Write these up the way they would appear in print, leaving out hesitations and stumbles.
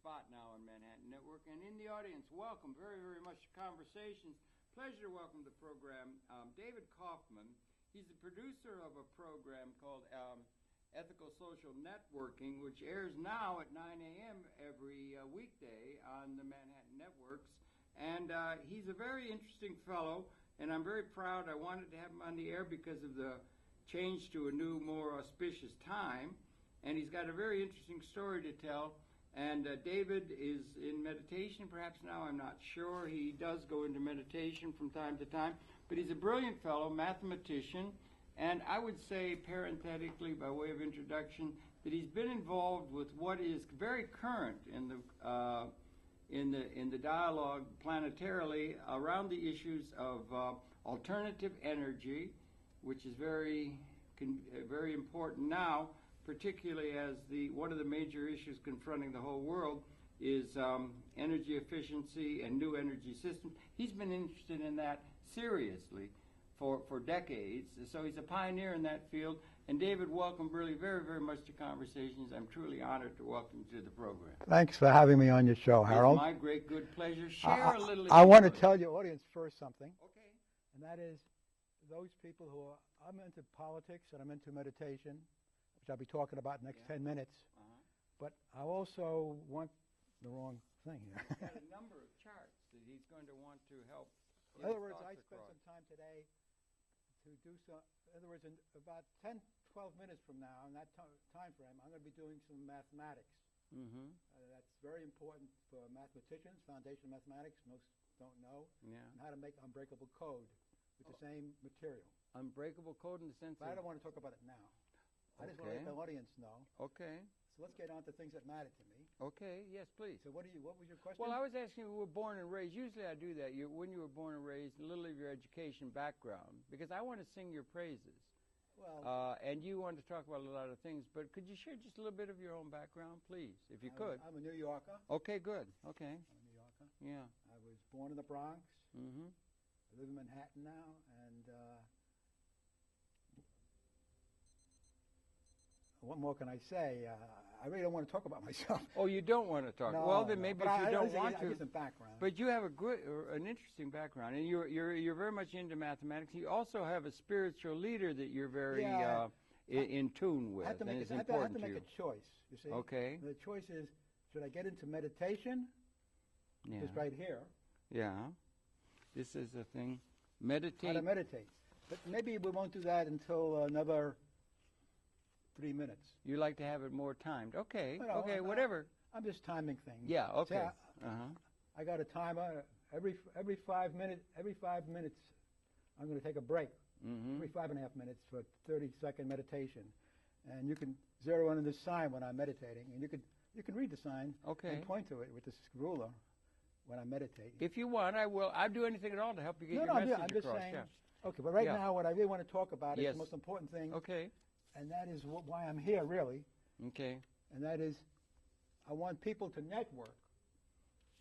spot now on Manhattan Network. And in the audience, welcome very, very much to Conversations. Pleasure to welcome to the program David Kaufman. He's the producer of a program called Ethical Social Networking, which airs now at 9 a.m. every weekday on the Manhattan Networks. And he's a very interesting fellow, and I'm very proud. I wanted to have him on the air because of the change to a new, more auspicious time. And he's got a very interesting story to tell. And David is in meditation perhaps now, I'm not sure. He does go into meditation from time to time. But he's a brilliant fellow, mathematician. And I would say, parenthetically, by way of introduction, that he's been involved with what is very current in the dialogue planetarily around the issues of alternative energy, which is very important now, particularly as one of the major issues confronting the whole world is energy efficiency and new energy systems. He's been interested in that seriously for decades, so he's a pioneer in that field. And David, welcome really very, very much to Conversations. I'm truly honored to welcome you to the program. Thanks for having me on your show, Harold. It's my great good pleasure. Share a little. I want to tell your audience first something. Okay. And that is, those people who I'm into politics and I'm into meditation, which I'll be talking about in the next 10 minutes. But I also want the wrong thing here. He's got a number of charts that he's going to want to help. In other words, I spent some time today to do some. In other words, in about 10, 12 minutes from now, in that time frame, I'm going to be doing some mathematics. That's very important for mathematicians, foundation mathematics. Most don't know. Yeah. And how to make unbreakable code with the same material. Unbreakable code in the sense but I don't want to talk about it now. I just want to let the audience know. Okay. So let's get on to things that matter to me. Okay. Yes, please. So what was your question? Well, I was asking you were born and raised. Usually I do that. When you were born and raised, a little of your education background, because I want to sing your praises. Well, and you want to talk about a lot of things, but could you share just a little bit of your own background, please, if you could? I'm a New Yorker. Okay, good. Okay. I'm a New Yorker. Yeah. I was born in the Bronx. Mm-hmm. I live in Manhattan now, and what more can I say? I really don't want to talk about myself. Oh, you don't want to talk? No, well, then maybe but if you don't want to. I get some background. But you have an interesting background, and you're very much into mathematics. You also have a spiritual leader that you're very in tune with, I have to make, and it's I have important to make a choice. You see? Okay. The choice is: should I get into meditation? Yeah. Just right here. Yeah. This is the thing. Meditate. How to meditate. But maybe we won't do that until another 3 minutes. You like to have it more timed. Okay. Well, okay, whatever. I'm just timing things. Yeah, okay. See, I got a timer. Every 5 minutes, I'm going to take a break. Every 5.5 minutes for 30-second meditation. And you can zero in on this sign when I'm meditating, and you can read the sign and point to it with this ruler when I meditate. If you want, I will. I'll do anything at all to help you get your message I'm just across. saying. Yeah. Okay, but right now what I really want to talk about is the most important thing. Okay. And that is why I'm here, really. Okay. And that is, I want people to network.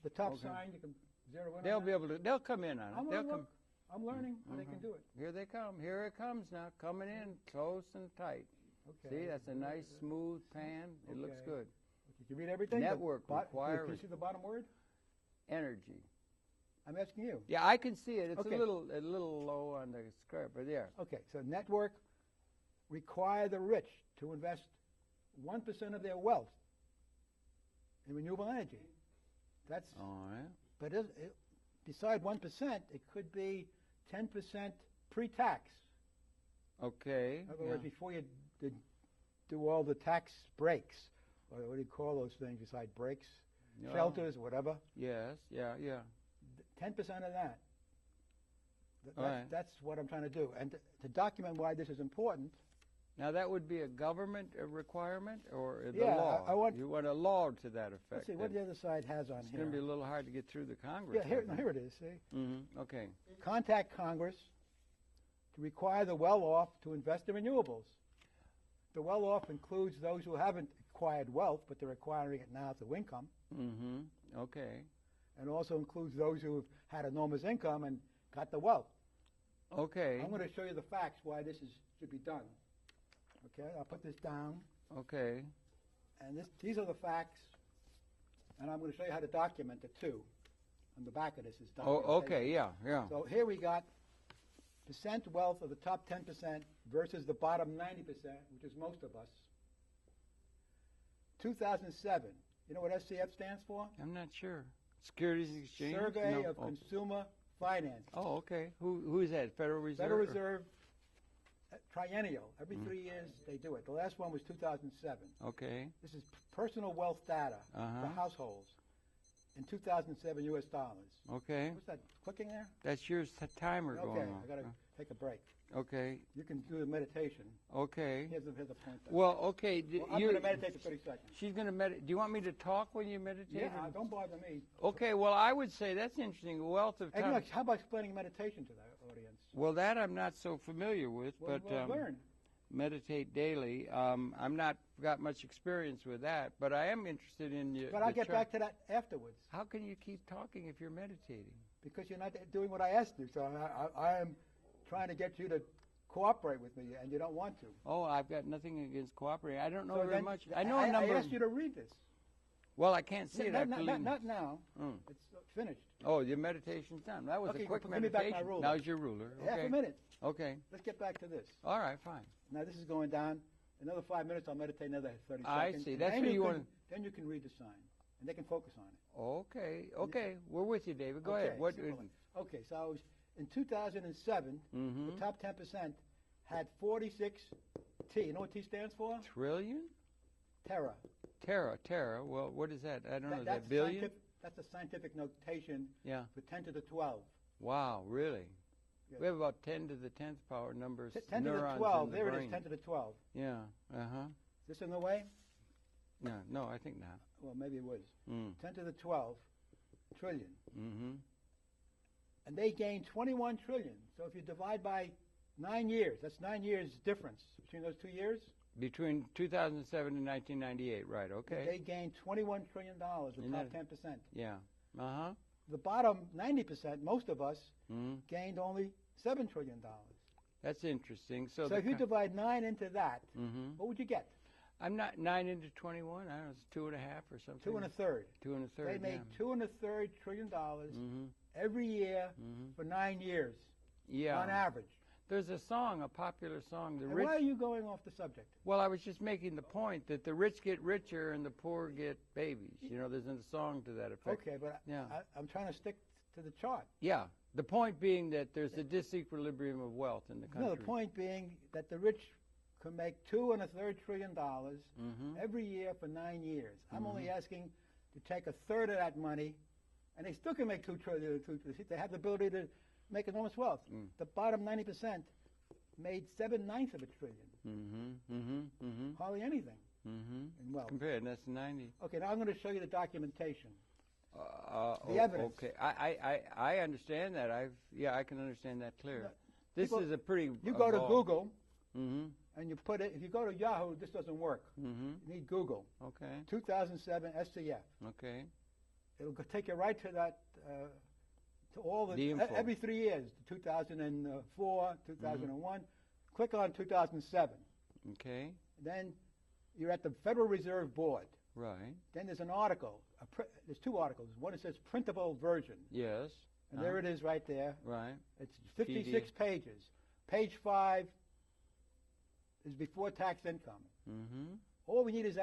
The top sign, you can zero in. They'll be able to. They'll come in on it. They'll come. I'm learning how they can do it. Here they come. Here it comes now, coming in close and tight. Okay. See, that's a nice smooth pan. It looks good. Did you read everything? Network requires. Can you see the bottom word? Energy. I'm asking you. Yeah, I can see it. It's a little low on the script, but there. Okay, so network require the rich to invest 1% of their wealth in renewable energy. That's all right. But beside 1%, it could be 10% pre-tax. Okay. In other words, before you do all the tax breaks, or what do you call those things beside breaks? Shelters, whatever. Yes, yeah. 10% of that. Right. That's what I'm trying to do. And to document why this is important. Now, that would be a government requirement or the law? You want a law to that effect. Let's see what the other side has on here. It's going to be a little hard to get through the Congress. Yeah, here it is, see? Okay. Contact Congress to require the well-off to invest in renewables. The well-off includes those who haven't acquired wealth, but they're acquiring it now through income. Okay. And also includes those who have had enormous income and got the wealth. Okay. I'm going to show you the facts why this should be done. Okay, I'll put this down. Okay. And these are the facts and I'm going to show you how to document it too. On the back of this is Oh, documentation. okay, yeah, yeah. So here we got percent wealth of the top 10% versus the bottom 90%, which is most of us. 2007. You know what SCF stands for? I'm not sure. Securities and Exchange? Survey No. of Consumer Finance. Oh, okay. Who is that? Federal Reserve? Federal Reserve, triennial. Every 3 years they do it. The last one was 2007. Okay. This is personal wealth data for households in 2007 U.S. dollars. Okay. What's that clicking there? That's your timer going on. Okay, I got to take a break. Okay. You can do the meditation. Okay. Here's the point. Well, okay. I'm going to meditate for 30 seconds. She's going to meditate. Do you want me to talk when you meditate? Yeah, don't bother me. Okay, well, I would say that's interesting. Wealth of time. Hey, look, how about explaining meditation to the audience? Well, that I'm not so familiar with, Well, but learn. meditate daily. I'm not got much experience with that, but I am interested in you. But I'll get back to that afterwards. How can you keep talking if you're meditating? Because you're not doing what I asked you. So I am trying to get you to cooperate with me, and you don't want to. Oh, I've got nothing against cooperating. I don't know So very then, much. I know a number. I asked you to read this. Well, I can't see it. Not now. It's finished. Oh, your meditation's done. That was Okay, a quick give me back meditation. my ruler. Now's your ruler. Okay. Half a minute. Okay. Let's get back to this. All right, fine. Now this is going down. Another 5 minutes, I'll meditate another 30 I seconds. see. And That's then what you can- want. Then you can read the sign, and they can focus on it. Okay. Okay. We're with you, David. Go Okay, ahead. What? simple. Okay, so I was in 2007. Mm-hmm. The top 10% had 46 T. You know what T stands for? Trillion? Terra. Terra. Well, what is that? I don't know. Is That's that billion? That's a scientific notation Yeah. for 10 to the 12. Wow, really? Yeah. We have about 10 to the 10th power numbers. 10 to the neurons 12. in the There it brain. is, 10 to the 12. Yeah. Uh-huh. Is this in the way? No, I think not. Well, maybe it was. Mm. 10 to the 12 trillion. Mm-hmm. And they gained 21 trillion. So if you divide by 9 years, that's 9 years difference between those 2 years. Between 2007 and 1998, right, okay. They gained $21 trillion, the Isn't top that- 10%. Yeah. Uh-huh. The bottom 90%, most of us, Mm-hmm. gained only $7 trillion. That's interesting. So, So if you divide 9 into that, mm-hmm. what would you get? I'm not 9 into 21. I don't know. It's 2.5 or something. 2 1/3. 2 1/3. They made yeah. $2 1/3 trillion Mm-hmm. every year Mm-hmm. for 9 years, Yeah. on average. There's a song, a popular song. The And rich. why are you going off the subject? Well, I was just making the point that the rich get richer and the poor get babies. You know, there's a song to that effect. Okay, but Yeah. I'm trying to stick to the chart. Yeah. The point being that there's a disequilibrium of wealth in the country. No, the point being that the rich can make $2 1/3 trillion Mm-hmm. every year for 9 years. I'm only asking to take 1/3 of that money, and they still can make $2 trillion. They have the ability to make enormous wealth. Mm. The bottom 90% made 7/9 of a trillion. Mm-hmm. Mm-hmm. Mm-hmm. Hardly anything Mm-hmm. in wealth. Compared, and that's 90. Okay, now I'm going to show you the documentation. The evidence. Okay, I understand that. I can understand that clear. This People- is a pretty. You go to Google Mm-hmm. and you put it. If you go to Yahoo, this doesn't work. Mm-hmm. You need Google. Okay. 2007 SCF. Okay. It'll take you right to that. To all The info. every 3 years. 2004, 2001. Click on 2007. Okay. Then you're at the Federal Reserve Board. Right. Then there's an article. There's 2 articles. One that says printable version. Yes. And there it is right there. Right. It's 56 pages. Page 5 is before tax income. Mm-hmm. All we need is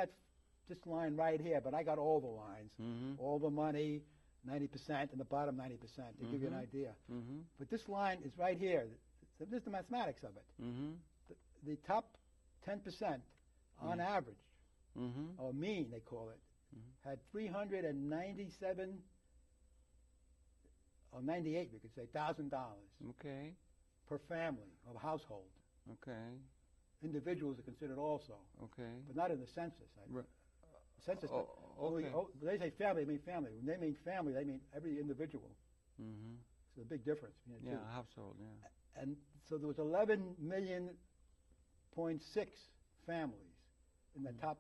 this line right here, but I got all the lines. Mm-hmm. All the money, 90%, and the bottom 90% to give you an idea. Mm-hmm. But this line is right here. This is the mathematics of it. Mm-hmm. The top 10% on average, Mm-hmm. or mean they call it, had 397 or 98, we could say, $1,000 Okay. per family or household. Okay. Individuals are considered also, Okay. but not in the census. Right. Census. Oh, okay. They say family, they mean family. When they mean family, they mean every individual. Mm-hmm. It's a big difference between the Yeah, two. household. Yeah. And so there was 11.6 families in the top.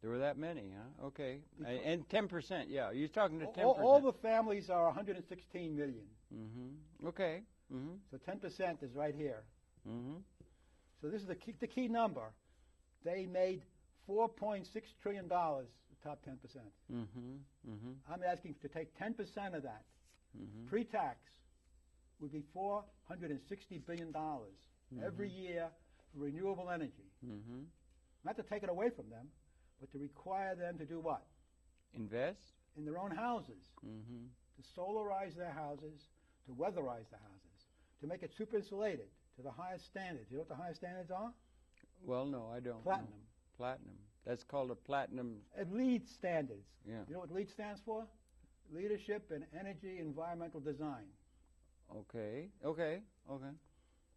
There were that many, huh? Okay. Because- And 10%. Yeah. You're talking to 10%. All the families are 116 million. Mm-hmm. Okay. Mm-hmm. So 10% is right here. Mm-hmm. So this is the key number. They made $4.6 trillion, the top 10%. I'm asking to take 10% of that. Pre-tax would be $460 billion every year for renewable energy. Not to take it away from them, but to require them to do what? Invest? In their own houses. To solarize their houses, to weatherize the houses, to make it super insulated to the highest standards. You know what the highest standards are? Well, no, I don't. Platinum. No. Platinum. That's called a platinum. LEED standards. Yeah. You know what LEED stands for? Leadership in Energy Environmental Design. Okay.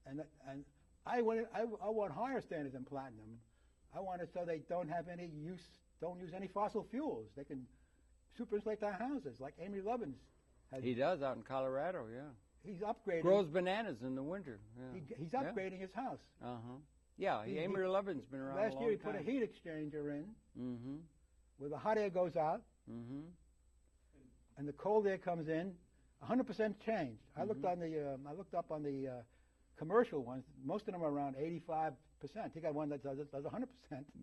And I want higher standards than platinum. I want it so they don't use any fossil fuels. They can super insulate their houses like Amy Lovins has. He does out in Colorado, yeah. He's upgrading. Grows bananas in the winter. Yeah. He's upgrading his house. Yeah, Amy Lovin's been around a long time. Last year he put a heat exchanger in where the hot air goes out and the cold air comes in. 100% changed. I looked up on the commercial ones. Most of them are around 85%. He got one that does 100%.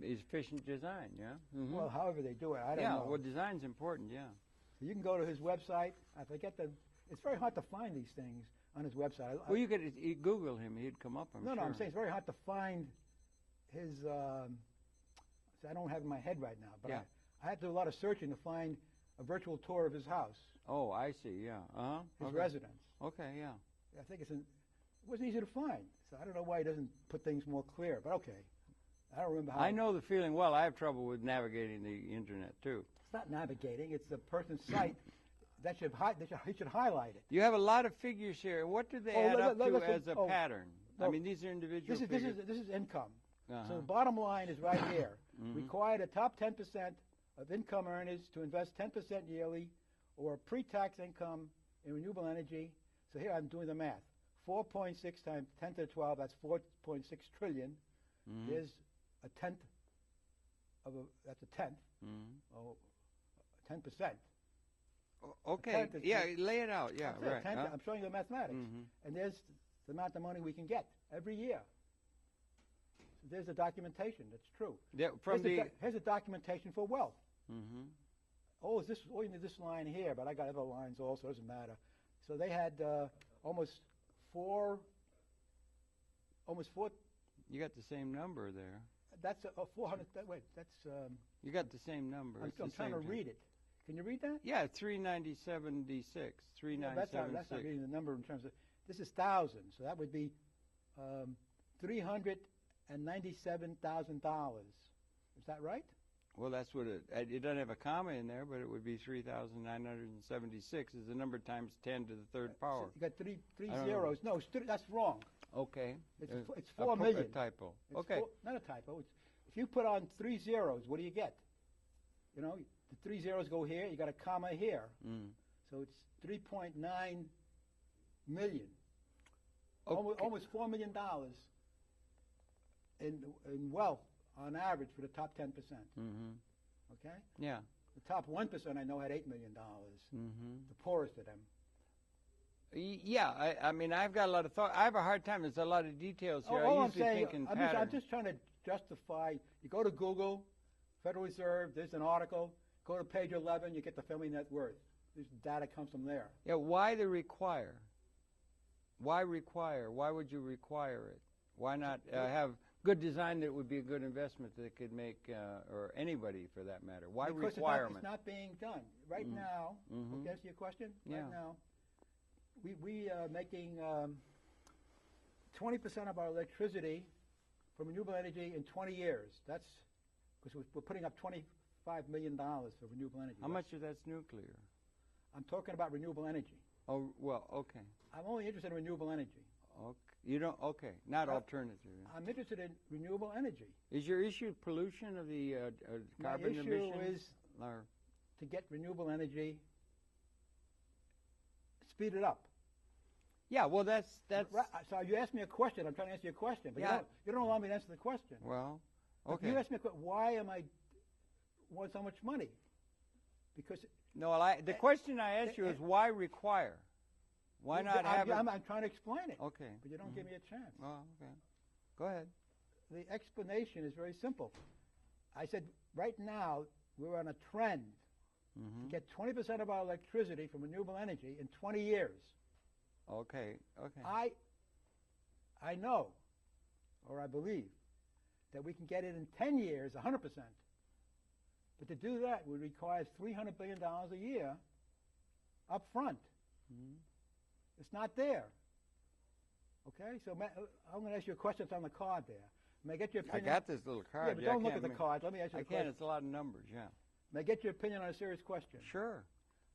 Efficient design, yeah. Well, however they do it, I don't know. Yeah, well, design's important, yeah. So you can go to his website. I forget it's very hard to find these things on his website. Well, you could Google him. He'd come up, I'm sure. No, I'm saying it's very hard to find his, I don't have it in my head right now, but I had to do a lot of searching to find a virtual tour of his house. Oh, I see, yeah. His residence. Okay, yeah. I think it wasn't easy to find. So I don't know why he doesn't put things more clear, but okay. I don't remember how. I know the feeling well. I have trouble with navigating the internet, too. It's not navigating. It's the person's site. He should highlight it. You have a lot of figures here. What do they add up to as a pattern? I mean, these are individual figures. This is income. So the bottom line is right here. Require the top 10% of income earners to invest 10% yearly or pre-tax income in renewable energy. So here I'm doing the math. 4.6 times 10 to the 12, that's 4.6 trillion. There's a tenth that's a tenth. 10%. Okay, lay it out. Yeah, right. I'm showing you the mathematics. And there's the amount of money we can get every year. So there's the documentation. That's true. Yeah, here's a documentation for wealth. Oh, you need this line here, but I got other lines also. It doesn't matter. So they had almost four. You got the same number there. That's 400. Wait, that's. You got the same number. I'm trying to read it. Can you read that? Yeah, 39076. 3976. That's not reading the number in terms of. This is thousands, so that would be $397,000. Is that right? Well, that's what it doesn't have a comma in there, but it would be 3,976 is the number times 10 to the third power. So you got three zeros. No, that's wrong. Okay. It's 4 million. A typo. It's okay. Not a typo. If you put on 3 zeros, what do you get? You know, the 3 zeros go here. You got a comma here. So it's 3.9 million. Okay. Almost $4 million in wealth on average for the top 10%. Okay? Yeah. The top 1% I know had $8 million. The poorest of them. Yeah, I mean, I've got a lot of thought. I have a hard time. There's a lot of details here. I'm just trying to justify. You go to Google, Federal Reserve, there's an article. Go to page 11, you get the family net worth. This data comes from there. Yeah, why the require? Why require? Why would you require it? Why not have good design that would be a good investment that could make, or anybody for that matter? Why requirement? It's not being done. Right now, to answer your question, right now, we are making 20% of our electricity from renewable energy in 20 years. That's because we're putting up $25 million for renewable energy. How much of that's nuclear? I'm talking about renewable energy. Oh, well, okay. I'm only interested in renewable energy. Okay. You don't, okay, not alternative. I'm interested in renewable energy. Is your issue pollution of the carbon emissions? My issue is to get renewable energy, speed it up. Yeah, well, that's. Right, so you asked me a question. I'm trying to answer your question, but you don't allow me to answer the question. Well, okay. You asked me a question. Why am I want so much money? Because the question I asked you is why require? Why not have? I'm trying to explain it. Okay. But you don't give me a chance. Well, okay. Go ahead. The explanation is very simple. I said right now we're on a trend to get 20% of our electricity from renewable energy in 20 years. Okay. I know, or I believe, that we can get it in 10 years, 100%. But to do that would require $300 billion a year up front. It's not there. Okay? So I'm going to ask you a question that's on the card there. May I get your opinion? I got this little card. Yeah, but don't look at the card. Let me ask you a question. I can't. It's a lot of numbers, yeah. May I get your opinion on a serious question? Sure.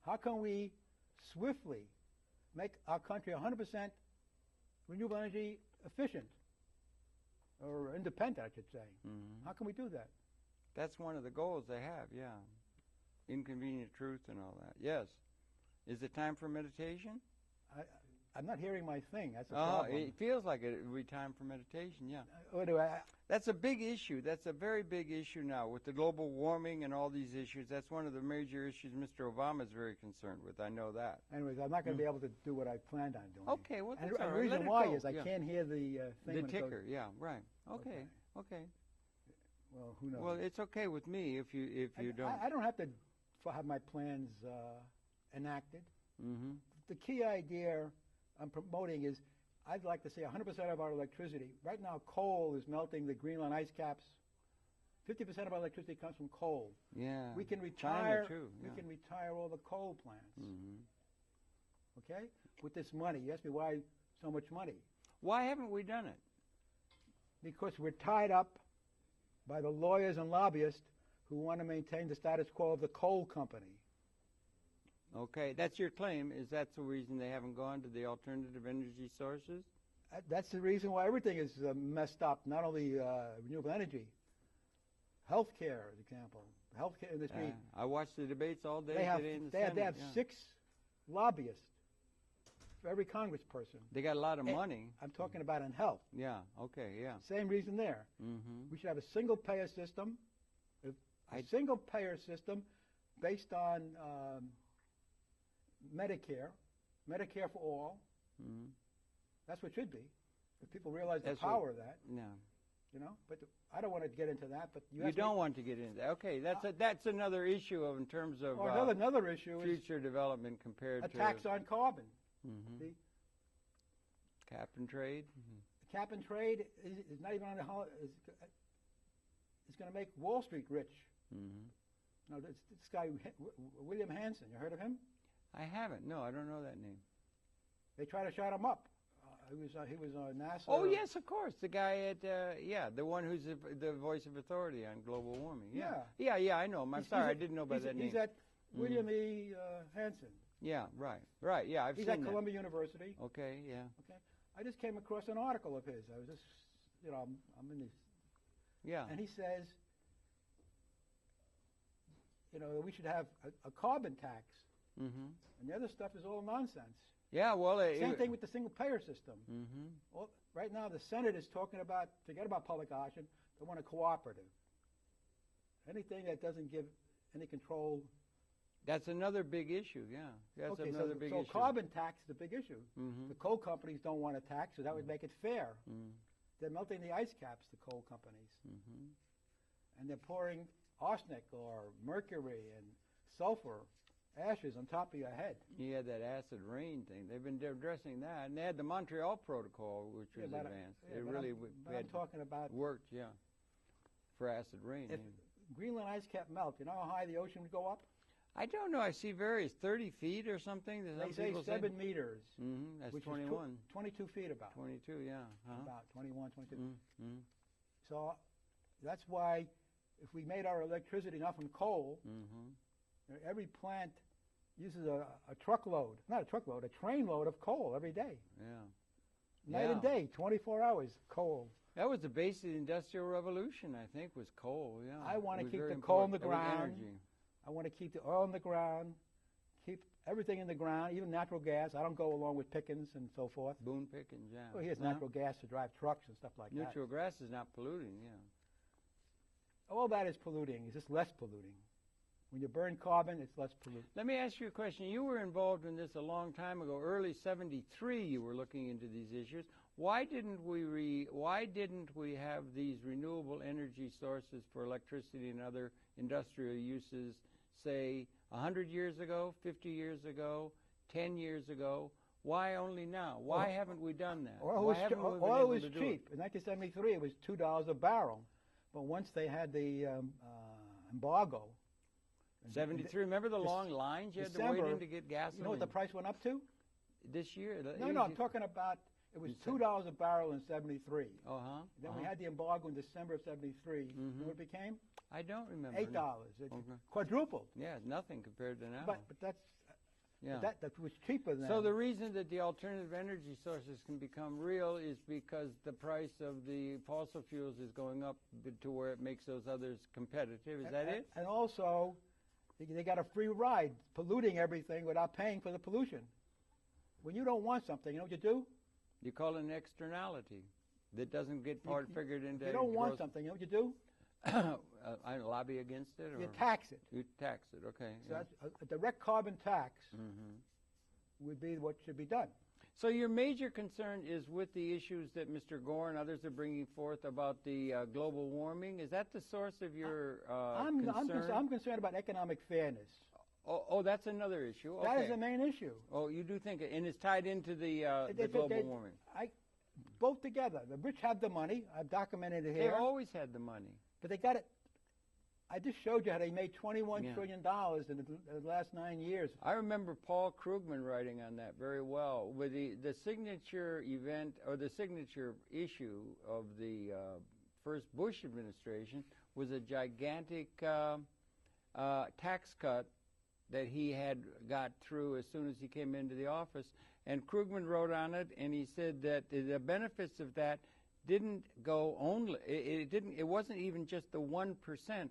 How can we swiftly make our country 100% renewable energy efficient? Or independent, I should say. How can we do that? That's one of the goals they have, yeah. Inconvenient truth and all that. Yes. Is it time for meditation? I'm not hearing my thing. That's a problem. It feels like it would be time for meditation, yeah. What do I... That's a big issue. That's a very big issue now with the global warming and all these issues. That's one of the major issues Mr. Obama is very concerned with. I know that. Anyways, I'm not going to be able to do what I planned on doing. Okay, well, that's all right. The reason why is I can't hear the thing. The ticker, yeah, right. Okay. Well, who knows? Well, it's okay with me if you don't. I don't have to have my plans enacted. The key idea I'm promoting is I'd like to see 100% of our electricity. Right now, coal is melting the Greenland ice caps. 50% of our electricity comes from coal. Yeah. We can retire. China too. Yeah. We can retire all the coal plants. Okay. With this money, you ask me why so much money? Why haven't we done it? Because we're tied up by the lawyers and lobbyists who want to maintain the status quo of the coal company. Okay, that's your claim. Is that the reason they haven't gone to the alternative energy sources? That's the reason why everything is messed up, not only renewable energy. Healthcare, for example. Healthcare industry. I watch the debates all day today in the Senate. They have 6 lobbyists for every congressperson. They got a lot of money. I'm talking about in health. Yeah, okay, yeah. Same reason there. We should have a single-payer system, based on Medicare for all. That's what it should be. If people realize the power of that. Yeah. You know, but I don't want to get into that. But you don't want to get into that. Okay, that's another issue in terms of another issue future development compared to a tax on carbon. See? Cap and trade. The cap and trade is not even on the it's going to make Wall Street rich. No, this guy William Hansen. You heard of him? I haven't. No, I don't know that name. They try to shut him up. He was on NASA. Oh yes, of course, the guy at the one who's the voice of authority on global warming. Yeah, I know him. I'm sorry, I didn't know by that name. He's at William E. Hansen. Yeah, right. Yeah, I've seen that. He's at Columbia University. Okay, yeah. Okay, I just came across an article of his. I was just, I'm in this. Yeah. And he says, we should have a carbon tax. And the other stuff is all nonsense. Yeah, well... Same thing with the single-payer system. Well, right now, the Senate is talking about, forget about public auction, they want a cooperative. Anything that doesn't give any control... That's another big issue, yeah. That's another big issue. So carbon tax is a big issue. The coal companies don't want a tax, so that would make it fair. They're melting the ice caps, the coal companies. And they're pouring arsenic or mercury and sulfur ashes on top of your head. You had that acid rain thing. They've been addressing that, and they had the Montreal Protocol, which was advanced. It really I'm talking about worked, for acid rain. If Greenland ice cap melt, you know how high the ocean would go up? I don't know. I see various 30 feet or something. They say 7 meters. That's which 21. Is 22 feet about. 22, yeah. About 21, 22. So that's why if we made our electricity not from coal, every plant uses a truckload, not a truckload, a train load of coal every day. Yeah. Night and day, 24 hours, coal. That was the base of the Industrial Revolution, I think, was coal, yeah. I want to keep the coal in the ground. I want to keep the oil in the ground, keep everything in the ground, even natural gas. I don't go along with Pickens and so forth. Boone Pickens, yeah. Well, he has natural gas to drive trucks and stuff like that. Natural gas is not polluting, yeah. All that is polluting. It's just less polluting. When you burn carbon, it's less polluting. Let me ask you a question. You were involved in this a long time ago. Early '73, you were looking into these issues. Why didn't we have these renewable energy sources for electricity and other industrial uses, say, 100 years ago, 50 years ago, 10 years ago? Why only now? Why haven't we done that? Oil was cheap. In 1973, it was $2 a barrel. But once they had the embargo... 73, remember the long lines you had to wait in to get gasoline? You know what the price went up to? This year? No, I'm talking about, it was $2 a barrel in 73. Then we had the embargo in December of 73. You know what it became? I don't remember. $8. It quadrupled. Yeah, nothing compared to now. But that's... Yeah. That was cheaper than... So the reason that the alternative energy sources can become real is because the price of the fossil fuels is going up to where it makes those others competitive. Is that it? And also, they got a free ride, polluting everything without paying for the pollution. When you don't want something, you know what you do? You call it an externality that doesn't get figured into... You don't want something, you know what you do? I lobby against it? Or? You tax it. You tax it, okay. So that's a direct carbon tax would be what should be done. So your major concern is with the issues that Mr. Gore and others are bringing forth about the global warming? Is that the source of your concern? I'm concerned about economic fairness. Oh, that's another issue. Okay. That is the main issue. Oh, you do think it, and it's tied into the global warming. Both together. The rich have the money. I've documented it here. They've always had the money. But they got it. I just showed you how they made $21 trillion in the last 9 years. I remember Paul Krugman writing on that very well. With the signature event, or the signature issue of the first Bush administration was a gigantic tax cut that he had got through as soon as he came into the office. And Krugman wrote on it, and he said that the benefits of that didn't go only, it wasn't even just the 1%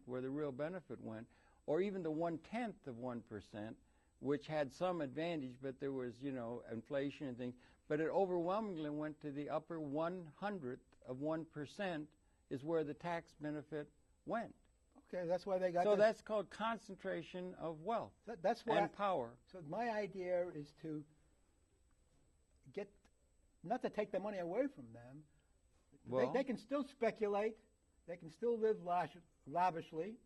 where the real benefit went, or even the 1/10 of 1%, which had some advantage, but there was, inflation and things. But it overwhelmingly went to the upper 1/100th of 1% is where the tax benefit went. Okay, that's why they got. So that's called concentration of wealth and power. So my idea is to not to take the money away from them. Well, they can still speculate. They can still live lavishly,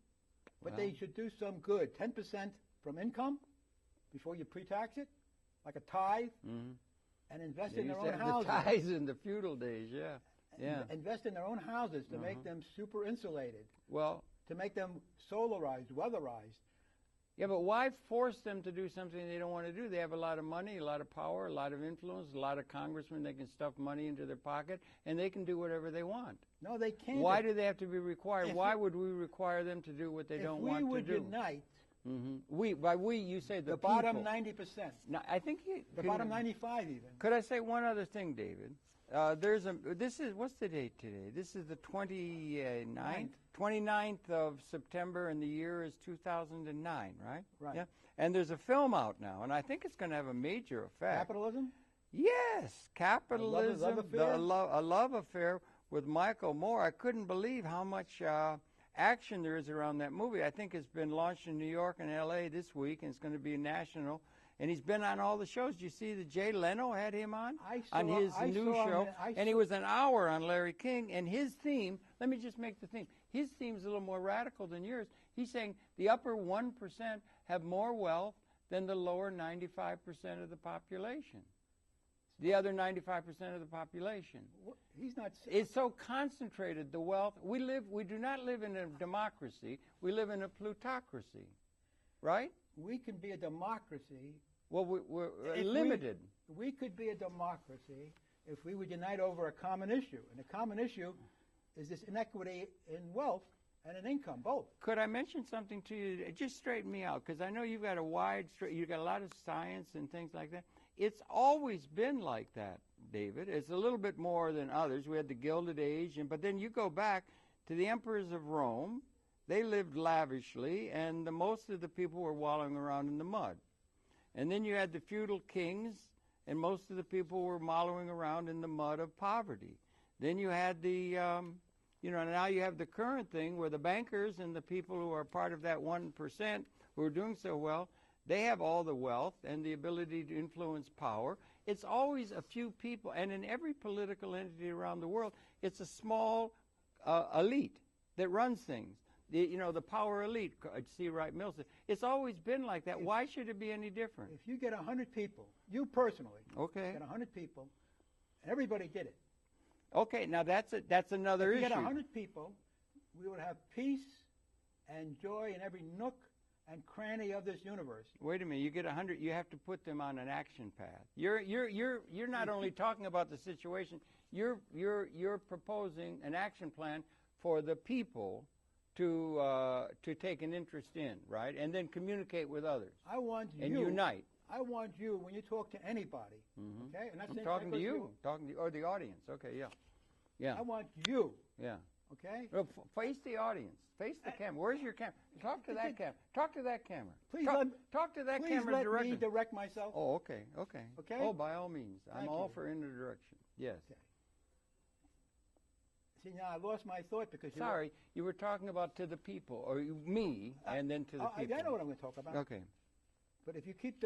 but they should do some good. 10% from income before you pre-tax it, like a tithe, and invest in their own houses. The tithes in the feudal days, Invest in their own houses to make them super insulated. Well, to make them solarized, weatherized. Yeah, but why force them to do something they don't want to do? They have a lot of money, a lot of power, a lot of influence, a lot of congressmen. They can stuff money into their pocket, and they can do whatever they want. No, they can't. Why do they have to be required? Why would we require them to do what they don't want to do? If we would unite... By we, you say the people. Bottom 90%. No, I think the bottom 95 even. Could I say one other thing, David? What's the date today? This is the 29th of September, and the year is 2009, right? Right. Yeah. And there's a film out now, and I think it's going to have a major effect. Capitalism? Yes, capitalism. A love affair with Michael Moore. I couldn't believe how much action there is around that movie. I think it's been launched in New York and L.A. this week, and it's going to be national. And he's been on all the shows. You see that Jay Leno had him on his new show, and he was an hour on Larry King. And his theme, let me just make the theme. His theme's a little more radical than yours. He's saying the upper 1% have more wealth than the lower 95% of the population. The other 95% of the population. He's not. It's so concentrated, the wealth. We do not live in a democracy. We live in a plutocracy, right? We can be a democracy. Well, we're limited. We could be a democracy if we would unite over a common issue. And the common issue is this inequity in wealth and in income, both. Could I mention something to you? Just straighten me out, because I know you've got you've got a lot of science and things like that. It's always been like that, David. It's a little bit more than others. We had the Gilded Age, but then you go back to the emperors of Rome. They lived lavishly, and most of the people were wallowing around in the mud. And then you had the feudal kings, and most of the people were wallowing around in the mud of poverty. Then you had now you have the current thing where the bankers and the people who are part of that 1% who are doing so well, they have all the wealth and the ability to influence power. It's always a few people, and in every political entity around the world, it's a small elite that runs things. the power elite, C. Wright Mills said. It's always been like that. Why should it be any different? If you get 100 people, you personally, okay, get 100 people, and everybody did it. Okay, now that's another issue. If you get 100 people, we would have peace and joy in every nook and cranny of this universe. Wait a minute, you get 100, you have to put them on an action path. You're not only talking about the situation, you're proposing an action plan for the people to take an interest in, right? And then communicate with others. I want you. And unite. I want you, when you talk to anybody, okay? And that's I'm talking to you, or the audience. Okay, yeah. Yeah. I want you. Yeah. Okay? Well, face the audience. Face the camera. Where's your camera? Talk to that camera. Talk to that camera. Please talk to that please camera let directly. me direct myself. Oh, okay, okay. Okay? Oh, by all means. I'm all you. for interdirection. Yes. Okay. See, now I lost my thought because you were talking about to the people, or me, and then to the people. I know what I'm going to talk about. Okay. But if you keep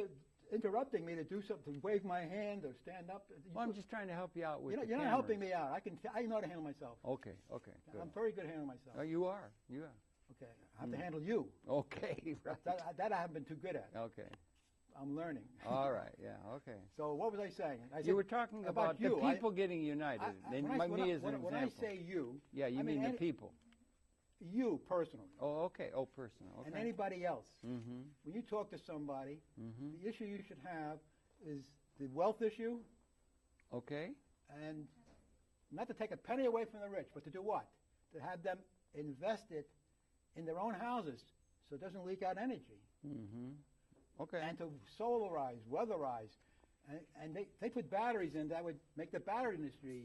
interrupting me to do something, wave my hand or stand up. Well, I'm just trying to help you out with You're not helping me out. I know how to handle myself. Okay, okay. Good. I'm very good at handling myself. Oh, you are. You are. Okay. I have to handle you. Okay, right. That I haven't been too good at. Okay. I'm learning. All right, yeah, okay. So what was I saying? You were talking about the people getting united. When I say you, yeah, you mean the people. You personally. Oh, okay. Oh, personal. Okay. And anybody else. Mm-hmm. When you talk to somebody, the issue you should have is the wealth issue. Okay. And not to take a penny away from the rich, but to do what? To have them invest it in their own houses so it doesn't leak out energy. Mm-hmm. Okay. And to solarize, weatherize. And they put batteries in that would make the battery industry,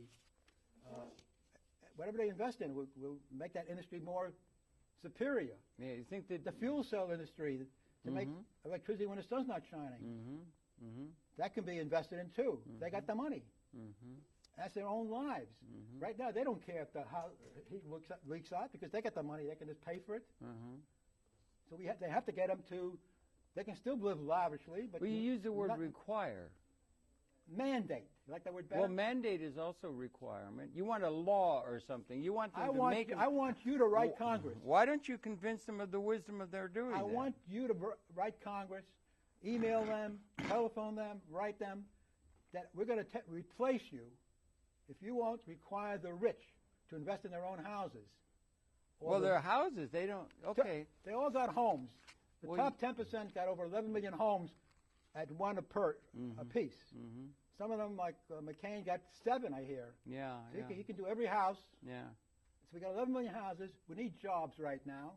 whatever they invest in, will make that industry more superior. Yeah, you think that the fuel cell industry to make electricity when the sun's not shining, that can be invested in too. They got the money. That's their own lives. Right now, they don't care if the heat leaks out because they got the money. They can just pay for it. So they have to get them to. They can still live lavishly, but you use the word require. Mandate. You like that word better? Well, mandate is also requirement. You want a law or something. You want them to make it. I want you to write Congress. Why don't you convince them of the wisdom of their doing that? I want you to write Congress, email them, telephone them, write them, that we're going to replace you if you won't require the rich to invest in their own houses. Well, their houses, they don't. Okay. They all got homes. The top 10% got over 11 million homes at one a piece. Some of them, like McCain, got 7, I hear. Yeah, so he can do every house. Yeah. So we got 11 million houses. We need jobs right now.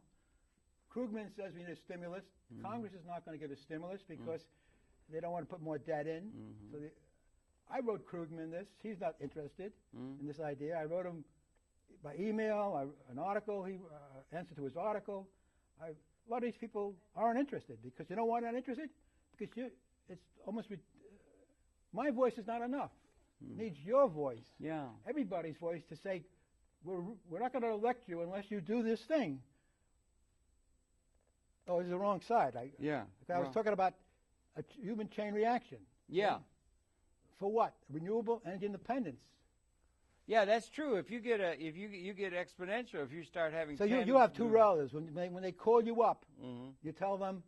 Krugman says we need a stimulus. Congress is not going to give a stimulus because they don't want to put more debt in. So I wrote Krugman this. He's not interested in this idea. I wrote him by email, an article. He answered to his article. A lot of these people aren't interested because you know why they're not interested? Because it's almost my voice is not enough. It needs your voice, everybody's voice, to say we're not going to elect you unless you do this thing. Oh, it's the wrong side. I was talking about a human chain reaction. Yeah. For what? Renewable energy independence. Yeah, that's true. If you get you get exponential, if you start having. So you have 2 relatives. When they call you up, you tell them,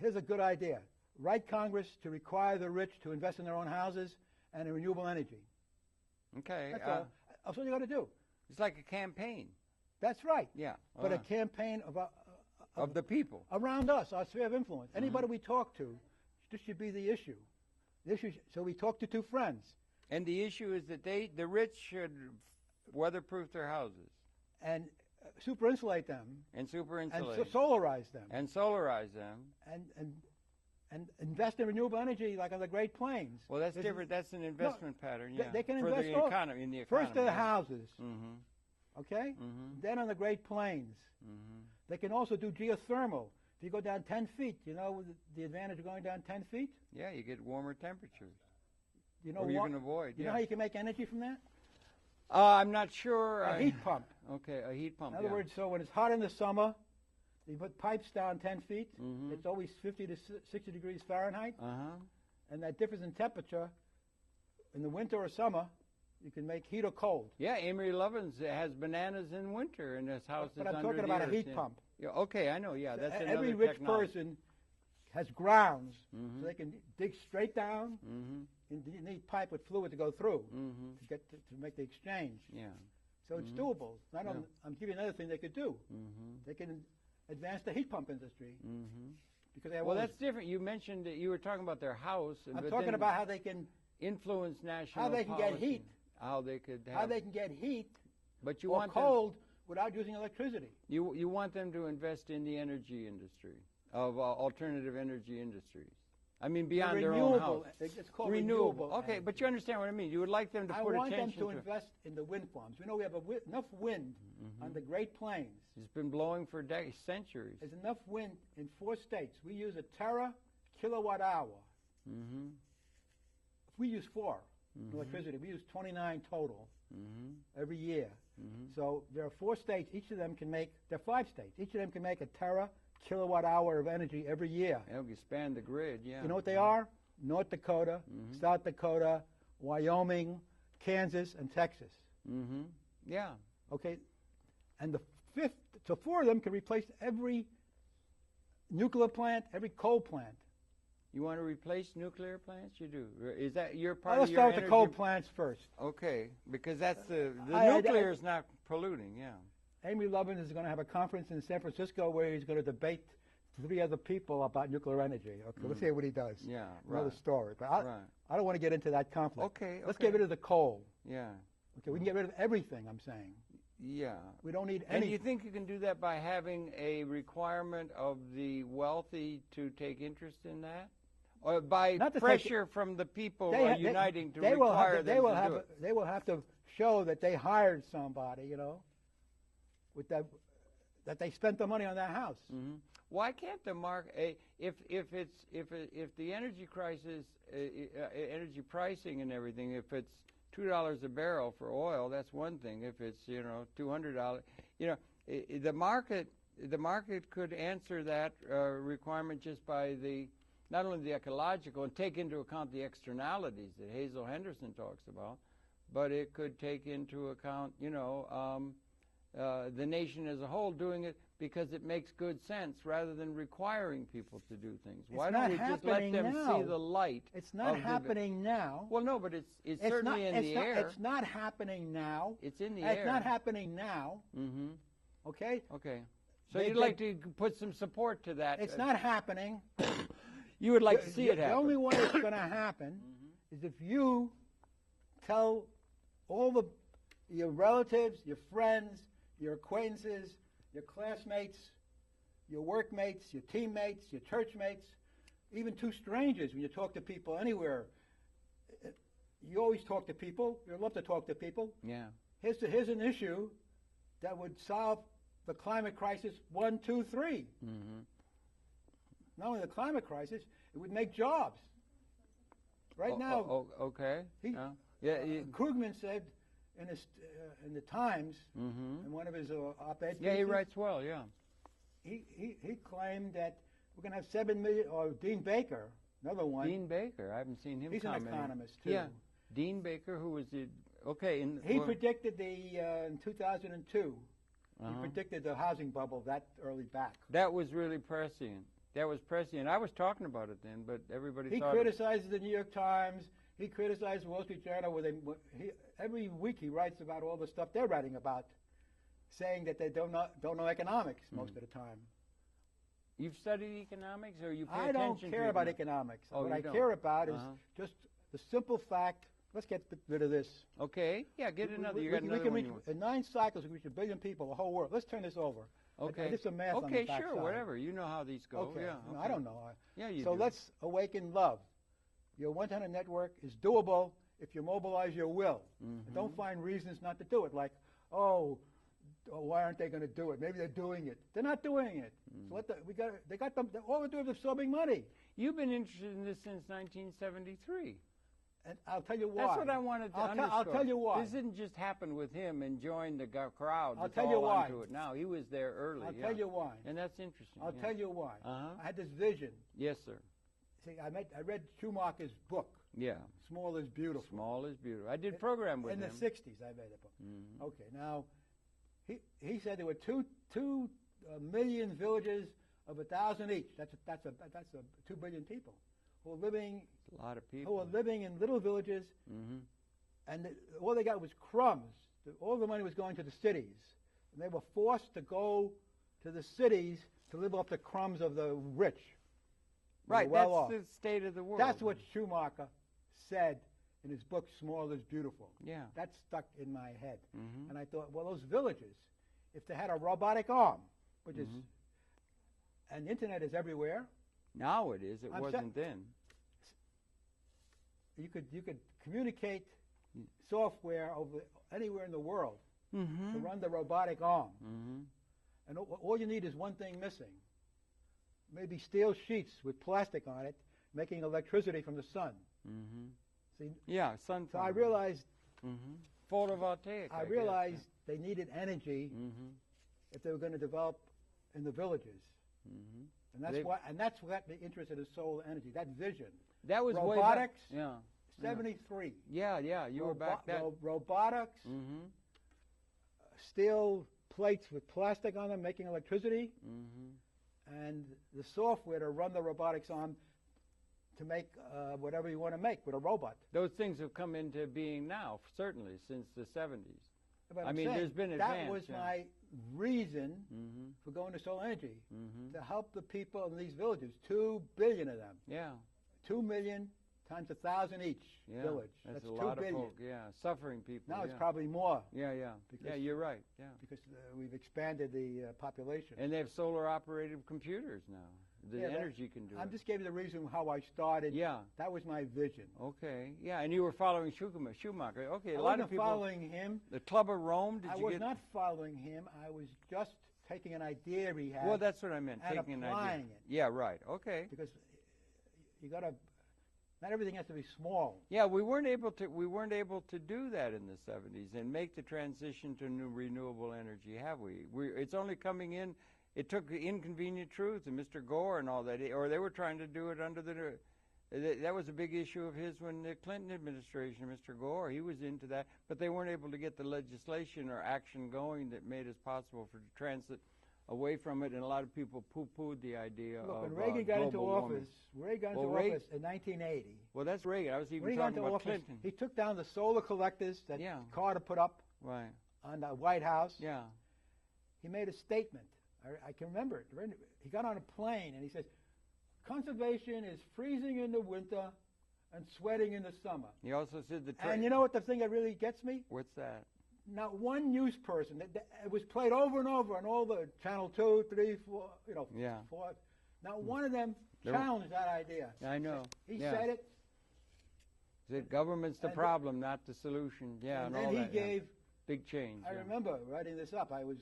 here's a good idea. Write Congress to require the rich to invest in their own houses and in renewable energy. Okay. That's all. That's what you got to do. It's like a campaign. That's right. Yeah. But a campaign of the people. Around us, our sphere of influence. Anybody we talk to, this should be the issue. So we talk to 2 friends. And the issue is that the rich should weatherproof their houses. And super insulate them. And super insulate. And solarize them. And solarize them. And invest in renewable energy like on the Great Plains. Well, that's different. That's an investment pattern, yeah. They can for invest the economy, in the economy. First the houses, okay? Then on the Great Plains. They can also do geothermal. If you go down 10 feet, you know the advantage of going down 10 feet? Yeah, you get warmer temperatures. You know or you can avoid. You know how you can make energy from that? I'm not sure. A heat pump. Okay, a heat pump. In other words, so when it's hot in the summer, you put pipes down 10 feet. It's always 50 to 60 degrees Fahrenheit. And that difference in temperature in the winter or summer You can make heat or cold. Yeah, Amory Lovins has bananas in winter in his house. But I'm talking about a heat pump. Yeah, okay, I know. Yeah, that's another every rich technology. person has grounds, so they can dig straight down, and you need pipe with fluid to go through to get to make the exchange. Yeah. So it's doable. I'm giving you another thing they could do. They can advance the heat pump industry. Because they have that's different. You mentioned that you were talking about their house. I'm talking about how they can influence national how they can policy. get heat. How they could have, how they can get heat but you or want cold without using electricity. You want them to invest in the energy industry of alternative energy industries. I mean, beyond their own house. It's called renewable. Okay, energy. but you understand what I mean. You would like them to put attention to... I want them to invest in the wind farms. We know we have enough wind on the Great Plains. It's been blowing for centuries. There's enough wind in 4 states. We use a tera-kilowatt hour. If we use 4 electricity, we use 29 total every year. So there are 4 states. Each of them can make... There are 5 states. Each of them can make a tera-kilowatt hour of energy every year. They'll expand the grid, yeah. You know what they are? North Dakota, South Dakota, Wyoming, Kansas, and Texas. Yeah. Okay, and the 5th, so 4 of them can replace every nuclear plant, every coal plant. You want to replace nuclear plants? You do. Is that your part Let's of your start with the coal plants first. Okay, because that's the nuclear is not polluting, yeah. Amory Lovins is going to have a conference in San Francisco where he's going to debate 3 other people about nuclear energy. Okay, let's see what he does. Yeah, Another story. But I don't want to get into that conflict. Okay. Let's get rid of the coal. Yeah. Okay, we can get rid of everything, I'm saying. Yeah. We don't need any... And do you think you can do that by having a requirement of the wealthy to take interest in that? Or by pressure from the people uniting to require them to do it? They will have to show that they hired somebody, you know, with that they spent the money on that house. Why can't the market, if the energy crisis, energy pricing and everything, if it's $2 a barrel for oil, that's one thing. If it's $200, the market could answer that requirement just by not only the ecological and take into account the externalities that Hazel Henderson talks about, but it could take into account the nation as a whole doing it because it makes good sense rather than requiring people to do things. Why don't we just let them see the light? It's not happening now. Well, no, but it's certainly in the air. It's not happening now. It's in the air. It's not happening now. Okay? Okay. So you'd like to put some support to that. It's not happening. You would like to see it happen. The only way it's going to happen is if you tell all your relatives, your friends, your acquaintances, your classmates, your workmates, your teammates, your churchmates, even 2 strangers when you talk to people anywhere. You always talk to people. You love to talk to people. Yeah. Here's an issue that would solve the climate crisis 1, 2, 3. Not only the climate crisis, it would make jobs. Right now. Okay. Krugman said in the Times, in one of his op-ed pieces. Yeah, he writes well. Yeah. He claimed that we're going to have 7 million. Or Dean Baker, another one. Dean Baker, I haven't seen him. He's an economist too. Yeah. Dean Baker, who was the he predicted in 2002. He predicted the housing bubble that early back. That was really prescient. That was prescient. I was talking about it then, but everybody He criticizes the New York Times. He criticized the Wall Street Journal. Every week he writes about all the stuff they're writing about, saying that they don't know economics most of the time. You've studied economics, or you pay I attention to don't care about economics. Oh, what I care about is just the simple fact. Let's get rid of this. Okay. Yeah, get another. You got another one. In 9 cycles, we reach 1 billion people, the whole world. Let's turn this over. Okay. I did some math on the backside. Sure, whatever. You know how these go. Okay. Yeah. No, I don't know. Yeah, you So do. let's awaken love. Your one-tenant network is doable if you mobilize your will. Don't find reasons not to do it, like, why aren't they going to do it? Maybe they're doing it. They're not doing it. So all they're doing is absorbing money. You've been interested in this since 1973. And I'll tell you why. That's what I wanted to underscore. I'll tell you why. This didn't just happen with him and join the crowd. I'll tell you why. Onto it now. He was there early. I'll tell you why. And that's interesting. I'll tell you why. Uh-huh. I had this vision. Yes, sir. See, I read Schumacher's book. Yeah. Small is Beautiful. Small is Beautiful. I did program with him. In the 60s, I read the book. Mhm. Okay, now, he said there were two million villages of 1,000 each. That's 2 billion people who are living. That's a lot of people. Who are living in little villages, Mhm. and all they got was crumbs. All the money was going to the cities, and they were forced to go to the cities to live off the crumbs of the rich. Right, well that's off. the state of the world. That's what Schumacher said in his book, Small is Beautiful. Yeah. That stuck in my head. Mhm. And I thought, well, those villages, if they had a robotic arm, which is, and the internet is everywhere. Now it is. It I'm wasn't then. You could communicate software over anywhere in the world to run the robotic arm. Mhm. And all you need is one thing missing. Maybe steel sheets with plastic on it, making electricity from the sun. Mhm. See, Yeah, sun. so I realized Photovoltaic. I guess, realized they needed energy yeah. Mhm. if they were going to develop in the villages. Mhm. And that's what got me interested in solar energy, that vision. That was robotics, way back. Yeah. 73. Yeah, you were back then. Robotics, Mhm. steel plates with plastic on them making electricity, Mhm. and the software to run the robotics on to make whatever you want to make with a robot. Those things have come into being now, certainly since the 70s. But I I'm mean, saying there's been that advance, was yeah. my reason Mhm. for going to solar energy, Mhm. to help the people in these villages, 2 billion of them. Yeah. 2 million times 1,000 each Yeah. village. That's a 2 lot billion. of folk. Yeah, suffering people. Now yeah. it's probably more Yeah. Yeah, because- you're right. Yeah. because we've expanded the population. And they have solar-operated computers now. The Yeah, energy can do I'm it. just giving you the reason how I started. Yeah. That was my vision. Okay. Yeah, and you were following Schumacher. Okay, I a lot wasn't of people. following him. The Club of Rome. Did I you was get? not following him. I was just taking an idea he had. Well, that's what I meant. and Taking an applying idea. it. Yeah. Right. Okay. Because you got to. Not everything has to be small. Yeah, we weren't able to do that in the 70s and make the transition to new renewable energy, have we? It's only coming in. It took Inconvenient Truth and Mr. Gore and all that, or they were trying to do it under that was a big issue of his when the Clinton administration, Mr. Gore, he was into that, but they weren't able to get the legislation or action going that made it possible for transit away from it, and a lot of people poo-pooed the idea Look, of when Reagan got into global warming. office, Reagan got Well, into Reagan- office in 1980. Well, that's Reagan. I was even When he got talking into about office, Clinton. he took down the solar collectors that Yeah. Carter put up Right. on the White House. Yeah. He made a statement. I can remember it. He got on a plane and he says, conservation is freezing in the winter and sweating in the summer. He also said the And you know what the thing that really gets me? What's that? Not one news person. It was played over and over on all the Channel 2, 3, 4, Yeah. 4. Not one of them There were- challenged that idea. I know. He Yeah. said it. The government's the And problem, not the solution. Yeah, and and then all he that. yeah. gave, Big change. I yeah. remember writing this up. I was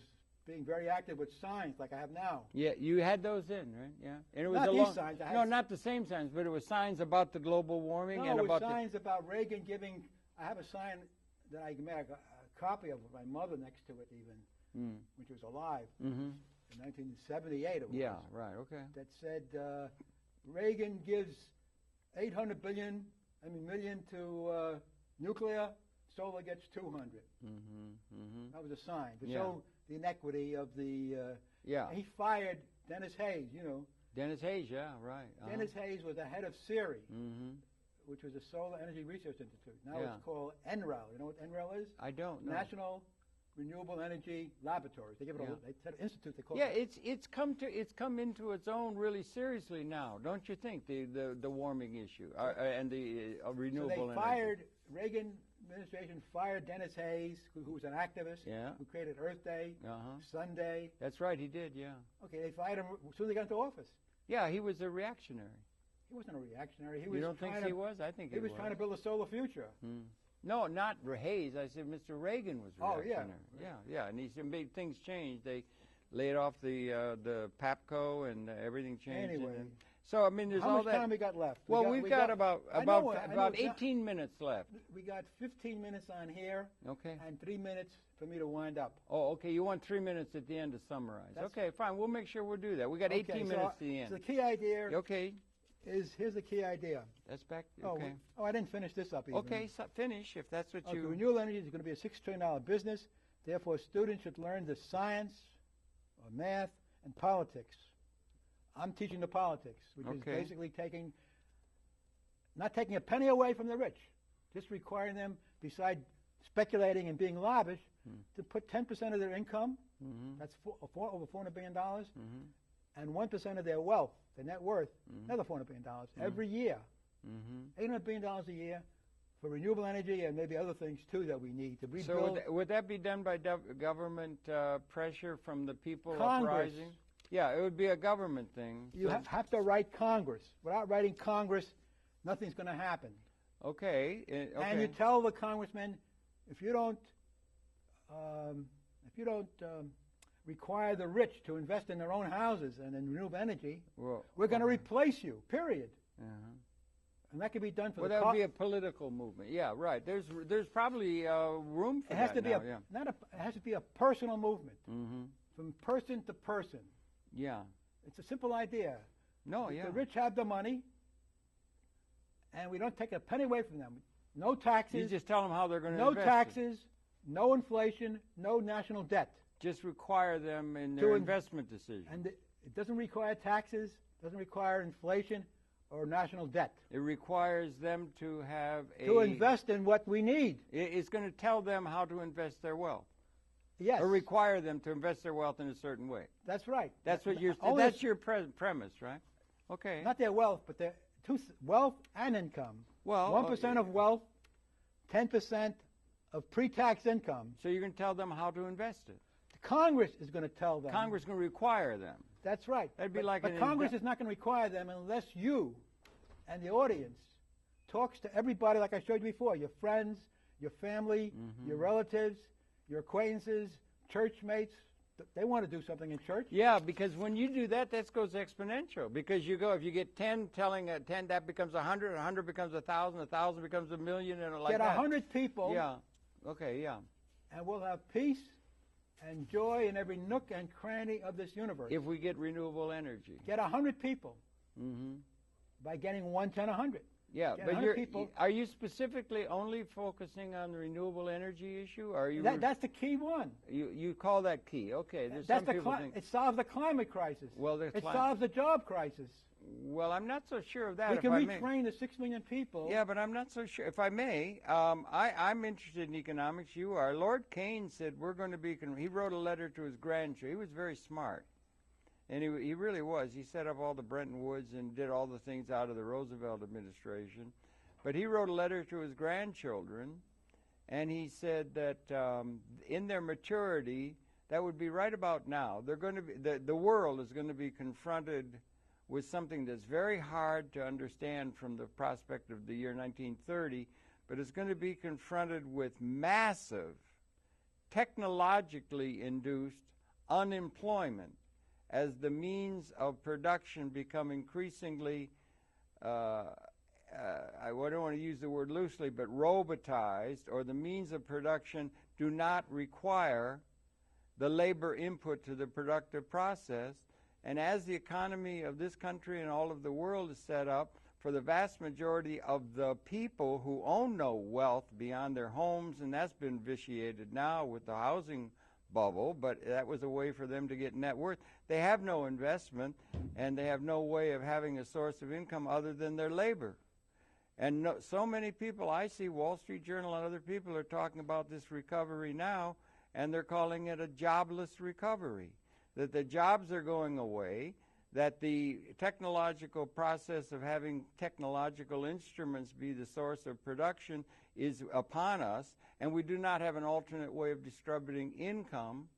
being very active with signs like I have now. Yeah, you had those in, right? Yeah, and it was Not a these long, signs, I had No, s- not the same signs, but it was signs about the global warming No, and it was about signs about Reagan giving. I have a sign that I made a copy of with my mother next to it, even Mm. when she was alive Mm-hmm. in 1978. It was, Yeah, right. Okay. that said Reagan gives 800 million to nuclear. Solar gets 200. Mm-hmm. Mm-hmm. That was a sign to Yeah. show the inequity of the. Yeah. He fired Dennis Hayes. You know, Dennis Hayes. Yeah, right. Uh-huh. Dennis Hayes was the head of CERI, Mm-hmm. which was a Solar Energy Research Institute. Now Yeah. it's called NREL. You know what NREL is? I don't know. National Renewable Energy Laboratories. They give it Yeah. they said institute. They call Yeah, it. it's come into its own really seriously now, don't you think? The warming issue and the So renewable they energy. fired Reagan administration fired Dennis Hayes, who was an activist, Yeah. who created Earth Day, Uh-huh. Sunday. That's right. He did. Yeah. Okay, they fired him as soon as they got into office. Yeah, he was a reactionary. He wasn't a reactionary. He You was don't think trying he to, was? I think he was trying to build a solar future. Hmm. No, not Hayes. I said Mr. Reagan was Oh, yeah. reactionary. Yeah. And he said made things changed. They laid off the PAPCO and everything changed. Anyway. And so I mean, there's How all much that. time we got left? Well, we've got about I know it's 18 minutes left. We got 15 minutes on here Okay. and 3 minutes for me to wind up. Oh, okay. You want 3 minutes at the end to summarize. That's- Okay, fine. We'll make sure we'll do that. We got 18 Okay, minutes so, to the end. So the key idea Okay. here's the key idea. That's back. Okay. Oh, I didn't finish this up even. Okay, so finish if that's what Okay, you. renewable energy is going to be a $6 trillion business. Therefore, students should learn the science, or math, and politics. I'm teaching the politics, which is basically not taking a penny away from the rich, just requiring them, beside speculating and being lavish, to put 10% of their income, that's over $400 billion, and 1% of their wealth, their net worth, another $400 billion, every year. $800 billion a year for renewable energy and maybe other things, too, that we need to rebuild. So would that be done by government pressure from the people Congress. uprising? Yeah, it would be a government thing. You have to write Congress. Without writing Congress, nothing's going to happen. Okay. And you tell the congressman, if you don't require the rich to invest in their own houses and in renewable energy, we're going to replace you. Period. And that can be done for that would be a political movement. Yeah, right. There's probably room for that. It has to be a personal movement, from person to person. Yeah. It's a simple idea. The rich have the money, and we don't take a penny away from them. No taxes. You just tell them how they're going to invest. No taxes, no inflation, no national debt. Just require them in their investment decision. And it doesn't require taxes, doesn't require inflation or national debt. It requires them to have to invest in what we need. It's going to tell them how to invest their wealth. Yes. Or require them to invest their wealth in a certain way. That's right. That's what that's your premise, right? Okay. Not their wealth, but their wealth and income. Well, 1% of wealth, 10% of pre-tax income. So you're going to tell them how to invest it. Congress is going to tell them. Congress is going to require them. That's right. That'd be but Congress is not going to require them unless you and the audience talks to everybody, like I showed you before, your friends, your family, your relatives, your acquaintances, church mates. They want to do something in church. Yeah, because when you do that, that goes exponential. Because if you get 10 telling 10, that becomes 100, 100 becomes 1,000, 1,000 becomes 1,000,000, and like that. Get 100 people. Yeah. Okay, yeah. And we'll have peace and joy in every nook and cranny of this universe. If we get renewable energy. Get 100 people by getting 1, 10, 100. Yeah, but are you specifically only focusing on the renewable energy issue? Or are you that's the key one. You call that key? Okay. It solves the climate crisis. Well, it solves the job crisis. Well, I'm not so sure of that. We can retrain the 6 million people. Yeah, but I'm not so sure. If I may, I'm interested in economics. You are. Lord Keynes said we're going to be. He wrote a letter to his grandchildren. He was very smart. And he really was. He set up all the Bretton Woods and did all the things out of the Roosevelt administration. But he wrote a letter to his grandchildren, and he said that in their maturity, that would be right about now, they're going to be, the world is going to be confronted with something that's very hard to understand from the prospect of the year 1930, but it's going to be confronted with massive, technologically induced unemployment as the means of production become increasingly, I don't want to use the word loosely, but robotized, or the means of production do not require the labor input to the productive process. And as the economy of this country and all of the world is set up, for the vast majority of the people who own no wealth beyond their homes, and that's been vitiated now with the housing bubble, but that was a way for them to get net worth. They have no investment, and they have no way of having a source of income other than their labor. And so many people, I see Wall Street Journal and other people are talking about this recovery now, and they're calling it a jobless recovery, that the jobs are going away, that the technological process of having technological instruments be the source of production is upon us, and we do not have an alternate way of distributing income